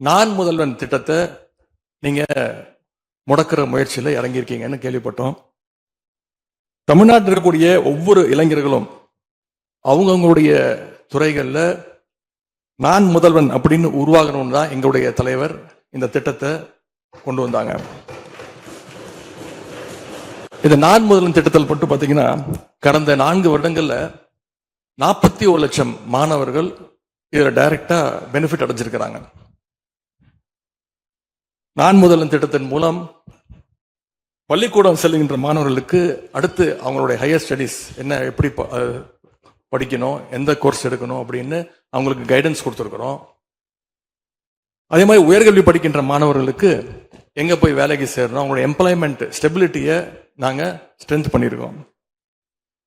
நான் முதல்வன் திட்டத்தை நீங்க முடக்கிற முயற்சியில இறங்கியிருக்கீங்கன்னு கேள்விப்பட்டோம். தமிழ்நாட்டில் இருக்கக்கூடிய ஒவ்வொரு இளைஞர்களும் அவங்களுடைய துறைகள்ல நான் முதல்வன் அப்படின்னு உருவாகணும்னு தான் எங்களுடைய தலைவர் இந்த திட்டத்தை கொண்டு வந்தாங்க. இந்த நான் முதல்வன் திட்டத்தில் மட்டும் பார்த்தீங்கன்னா கடந்த 4 வருடங்கள்ல 41 லட்சம் மாணவர்கள் இதில் டைரக்டா பெனிஃபிட் அடைஞ்சிருக்கிறாங்க. நான் முதல்வன் திட்டத்தின் மூலம் பள்ளிக்கூடம் செல்லுகின்ற மாணவர்களுக்கு அடுத்து அவங்களுடைய ஹையர் ஸ்டடீஸ் என்ன, எப்படி படிக்கணும், எந்த கோர்ஸ் எடுக்கணும் அப்படின்னு அவங்களுக்கு கைடன்ஸ் கொடுத்துருக்குறோம். அதே மாதிரி உயர்கல்வி படிக்கின்ற மாணவர்களுக்கு எங்க போய் வேலைக்கு சேரணும், அவங்களுடைய எம்ப்ளாய்மெண்ட் ஸ்டெபிலிட்டியை நாங்கள் ஸ்ட்ரென்த் பண்ணியிருக்கோம்.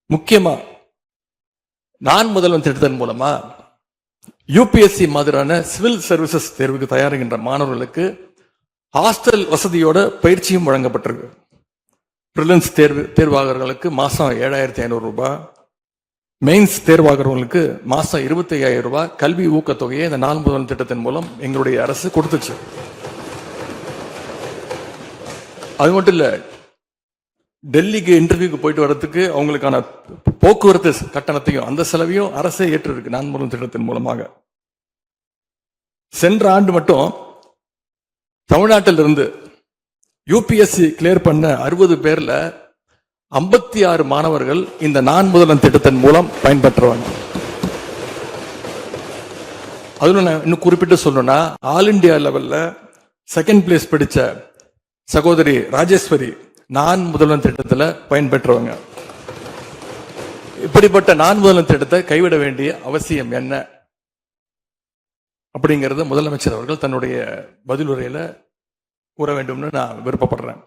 முக்கியமா நான் முதல்வன் திட்டத்தின் மூலமா யூபிஎஸ்சி மாதிரியான சிவில் சர்வீசஸ் தேர்வுக்கு தயாரிக்கின்ற மாணவர்களுக்கு ஹாஸ்டல் வசதியோட பயிற்சியும் வழங்கப்பட்டிருக்கு. பிரிலிம்ஸ் தேர்வாளர்களுக்கு மாசம் 7,500 ரூபாய், மெயின்ஸ் தேர்வாகிறவங்களுக்கு மாசம் 25,000 ரூபாய் கல்வி ஊக்கத்தொகையை இந்த நான் முதல்வன் திட்டத்தின் மூலம் எங்களுடைய அரசு கொடுத்துச்சு. அது மட்டும் இல்ல, டெல்லிக்கு இன்டர்வியூக்கு போயிட்டு வர்றதுக்கு அவங்களுக்கான போக்குவரத்து கட்டணத்தையும் அந்த செலவையும் அரசே ஏற்றிருக்கு நான் முதல்வன் திட்டத்தின் மூலமாக. சென்ற ஆண்டு மட்டும் தமிழ்நாட்டில் இருந்து யூபிஎஸ்சி கிளியர் பண்ண 60 பேர்ல 56 மாணவர்கள் இந்த நான் முதல்வன் திட்டத்தின் மூலம் பயன்பெற்றவாங்க. அதுல நான் இன்னும் குறிப்பிட்டு சொல்லணும்னா, ஆல் இண்டியா லெவல்ல செகண்ட் பிளேஸ் படிச்ச சகோதரி ராஜேஸ்வரி நான் முதல்வன் திட்டத்தில் பயன்பெற்றவங்க. இப்படிப்பட்ட நான் முதல்வன் திட்டத்தை கைவிட வேண்டிய அவசியம் என்ன அப்படிங்கிறது முதலமைச்சர் அவர்கள் தன்னுடைய பதிலுரையில கூற வேண்டும்னு நான் விருப்பப்படுறேன்.